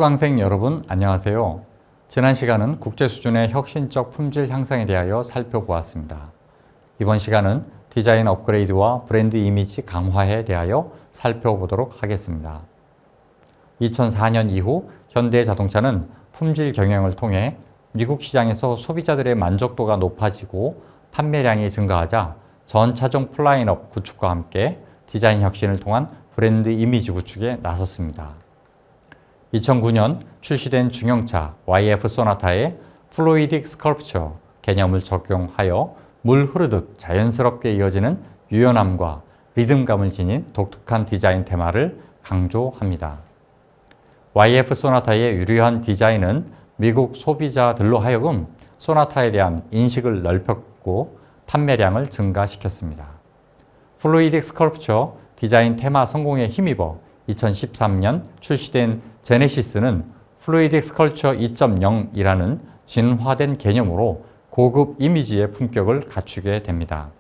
수강생 여러분 안녕하세요. 지난 시간은 국제 수준의 혁신적 품질 향상에 대하여 살펴보았습니다. 이번 시간은 디자인 업그레이드와 브랜드 이미지 강화에 대하여 살펴보도록 하겠습니다. 2004년 이후 현대자동차는 품질 경영을 통해 미국 시장에서 소비자들의 만족도가 높아지고 판매량이 증가하자 전 차종 플라인업 구축과 함께 디자인 혁신을 통한 브랜드 이미지 구축에 나섰습니다. 2009년 출시된 중형차 YF 소나타의 플루이딕 스컬프처 개념을 적용하여 물 흐르듯 자연스럽게 이어지는 유연함과 리듬감을 지닌 독특한 디자인 테마를 강조합니다. YF 소나타의 유려한 디자인은 미국 소비자들로 하여금 소나타에 대한 인식을 넓혔고 판매량을 증가시켰습니다. 플루이딕 스컬프처 디자인 테마 성공에 힘입어 2013년 출시된 제네시스는 플루이딕 스컬처 2.0이라는 진화된 개념으로 고급 이미지의 품격을 갖추게 됩니다.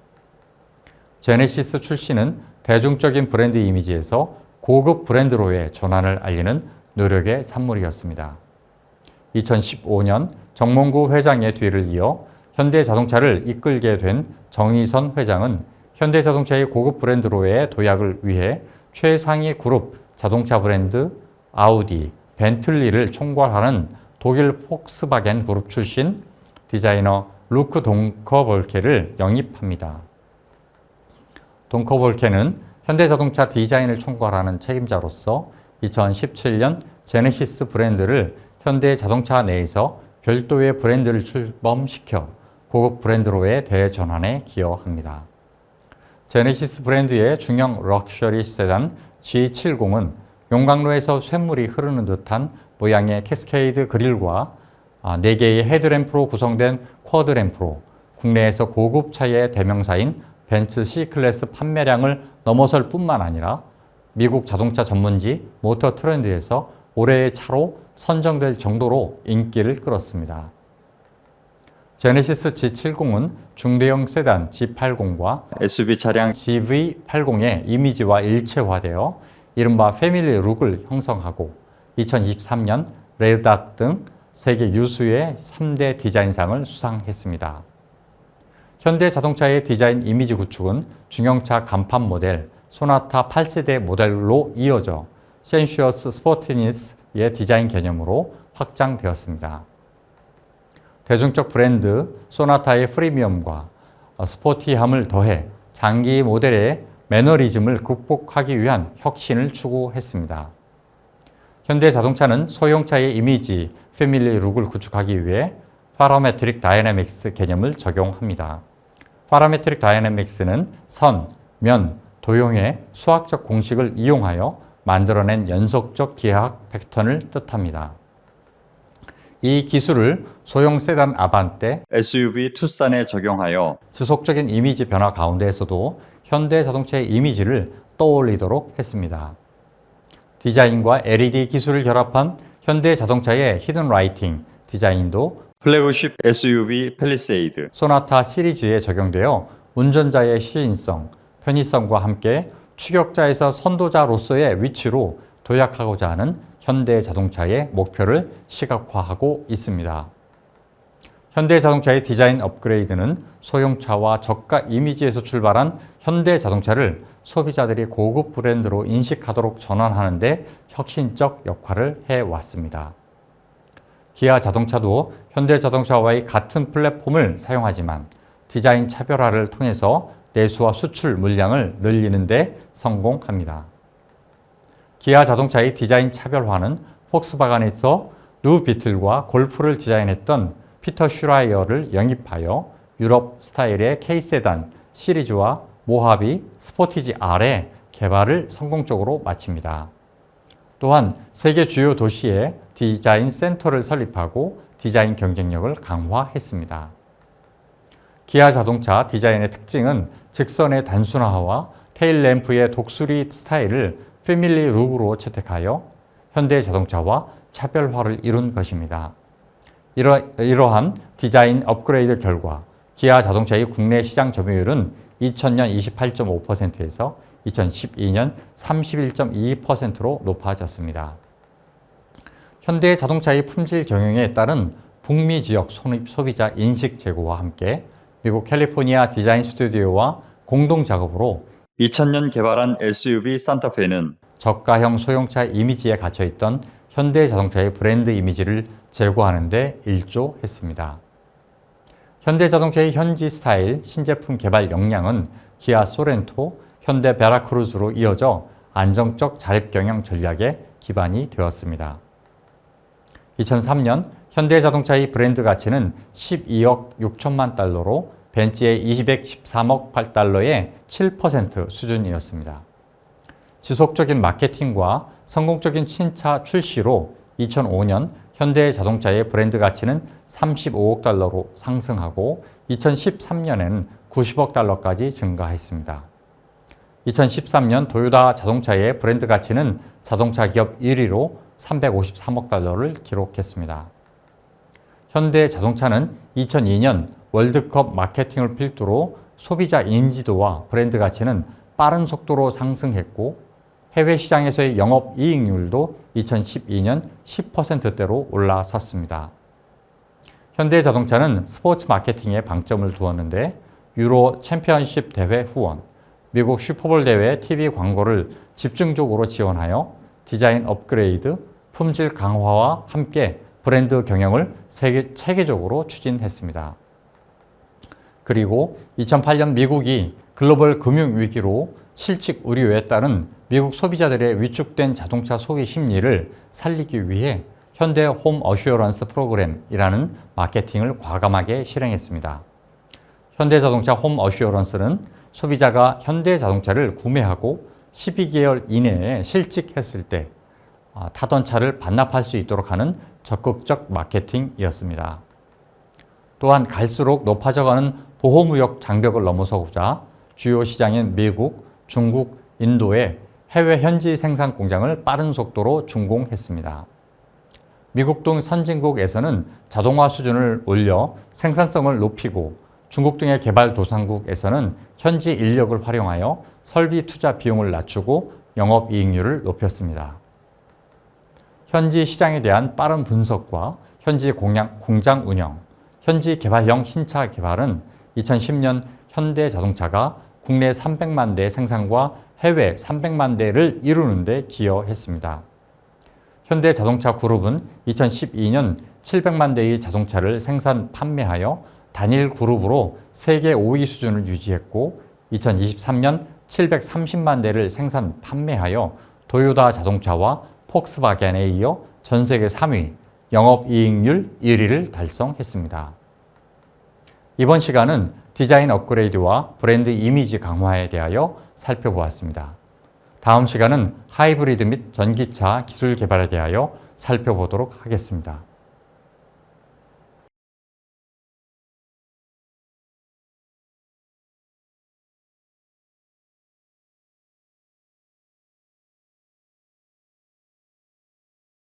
제네시스 출시는 대중적인 브랜드 이미지에서 고급 브랜드로의 전환을 알리는 노력의 산물이었습니다. 2015년 정몽구 회장의 뒤를 이어 현대자동차를 이끌게 된 정의선 회장은 현대자동차의 고급 브랜드로의 도약을 위해 최상위 그룹 자동차 브랜드 아우디, 벤틀리를 총괄하는 독일 폭스바겐 그룹 출신 디자이너 루크 동커볼케를 영입합니다. 동커볼케는 현대자동차 디자인을 총괄하는 책임자로서 2017년 제네시스 브랜드를 현대자동차 내에서 별도의 브랜드를 출범시켜 고급 브랜드로의 대전환에 기여합니다. 제네시스 브랜드의 중형 럭셔리 세단 G70은 용광로에서 쇳물이 흐르는 듯한 모양의 캐스케이드 그릴과 4개의 헤드램프로 구성된 쿼드램프로 국내에서 고급차의 대명사인 벤츠 C클래스 판매량을 넘어설 뿐만 아니라 미국 자동차 전문지 모터 트렌드에서 올해의 차로 선정될 정도로 인기를 끌었습니다. 제네시스 G70은 중대형 세단 G80과 SUV 차량 GV80의 이미지와 일체화되어 이른바 패밀리 룩을 형성하고 2023년 레드닷 등 세계 유수의 3대 디자인상을 수상했습니다. 현대자동차의 디자인 이미지 구축은 중형차 간판 모델 소나타 8세대 모델로 이어져 센슈어스 스포티니스의 디자인 개념으로 확장되었습니다. 대중적 브랜드 소나타의 프리미엄과 스포티함을 더해 장기 모델의 매너리즘을 극복하기 위한 혁신을 추구했습니다. 현대자동차는 소형차의 이미지, 패밀리 룩을 구축하기 위해 파라메트릭 다이내믹스 개념을 적용합니다. 파라메트릭 다이내믹스는 선, 면, 도형의 수학적 공식을 이용하여 만들어낸 연속적 기하학 패턴을 뜻합니다. 이 기술을 소형 세단 아반떼, SUV 투싼에 적용하여 지속적인 이미지 변화 가운데에서도 현대자동차의 이미지를 떠올리도록 했습니다. 디자인과 LED 기술을 결합한 현대자동차의 히든 라이팅 디자인도 플래그십 SUV 팰리세이드, 소나타 시리즈에 적용되어 운전자의 시인성, 편의성과 함께 추격자에서 선도자로서의 위치로 도약하고자 하는 현대자동차의 목표를 시각화하고 있습니다. 현대자동차의 디자인 업그레이드는 소형차와 저가 이미지에서 출발한 현대자동차를 소비자들이 고급 브랜드로 인식하도록 전환하는 데 혁신적 역할을 해왔습니다. 기아 자동차도 현대자동차와의 같은 플랫폼을 사용하지만 디자인 차별화를 통해서 내수와 수출 물량을 늘리는 데 성공합니다. 기아 자동차의 디자인 차별화는 폭스바겐에서 누 비틀과 골프를 디자인했던 피터 슈라이어를 영입하여 유럽 스타일의 K세단 시리즈와 모하비 스포티지 R의 개발을 성공적으로 마칩니다. 또한 세계 주요 도시에 디자인 센터를 설립하고 디자인 경쟁력을 강화했습니다. 기아 자동차 디자인의 특징은 직선의 단순화와 테일 램프의 독수리 스타일을 패밀리 룩으로 채택하여 현대자동차와 차별화를 이룬 것입니다. 이러한 디자인 업그레이드 결과 기아 자동차의 국내 시장 점유율은 2000년 28.5%에서 2012년 31.2%로 높아졌습니다. 현대자동차의 품질 경영에 따른 북미 지역 소비자 인식 제고와 함께 미국 캘리포니아 디자인 스튜디오와 공동 작업으로 2000년 개발한 SUV 산타페는 저가형 소형차 이미지에 갇혀있던 현대자동차의 브랜드 이미지를 제고하는 데 일조했습니다. 현대자동차의 현지 스타일 신제품 개발 역량은 기아 소렌토, 현대 베라크루즈로 이어져 안정적 자립 경영 전략의 기반이 되었습니다. 2003년 현대자동차의 브랜드 가치는 12억 6천만 달러로 벤츠의 213억 8달러의 7% 수준이었습니다. 지속적인 마케팅과 성공적인 신차 출시로 2005년 현대자동차의 브랜드 가치는 35억 달러로 상승하고 2013년에는 90억 달러까지 증가했습니다. 2013년 도요타 자동차의 브랜드 가치는 자동차 기업 1위로 353억 달러를 기록했습니다. 현대자동차는 2002년 월드컵 마케팅을 필두로 소비자 인지도와 브랜드 가치는 빠른 속도로 상승했고 해외 시장에서의 영업이익률도 2012년 10%대로 올라섰습니다. 현대자동차는 스포츠 마케팅에 방점을 두었는데 유로 챔피언십 대회 후원, 미국 슈퍼볼 대회 TV 광고를 집중적으로 지원하여 디자인 업그레이드, 품질 강화와 함께 브랜드 경영을 체계적으로 추진했습니다. 그리고 2008년 미국이 글로벌 금융위기로 실직 우려에 따른 미국 소비자들의 위축된 자동차 소비 심리를 살리기 위해 현대 홈 어슈어런스 프로그램이라는 마케팅을 과감하게 실행했습니다. 현대자동차 홈 어슈어런스는 소비자가 현대자동차를 구매하고 12개월 이내에 실직했을 때 타던 차를 반납할 수 있도록 하는 적극적 마케팅이었습니다. 또한 갈수록 높아져가는 보호무역 장벽을 넘어서고자 주요 시장인 미국, 중국, 인도의 해외 현지 생산 공장을 빠른 속도로 준공했습니다. 미국 등 선진국에서는 자동화 수준을 올려 생산성을 높이고 중국 등의 개발도상국에서는 현지 인력을 활용하여 설비 투자 비용을 낮추고 영업이익률을 높였습니다. 현지 시장에 대한 빠른 분석과 현지 공장 운영, 현지 개발형 신차 개발은 2010년 현대자동차가 국내 300만 대 생산과 해외 300만 대를 이루는 데 기여했습니다. 현대자동차 그룹은 2012년 700만 대의 자동차를 생산 판매하여 단일 그룹으로 세계 5위 수준을 유지했고 2023년 730만 대를 생산 판매하여 도요타 자동차와 폭스바겐에 이어 전 세계 3위, 영업이익률 1위를 달성했습니다. 이번 시간은 디자인 업그레이드와 브랜드 이미지 강화에 대하여 살펴보았습니다. 다음 시간은 하이브리드 및 전기차 기술 개발에 대하여 살펴보도록 하겠습니다.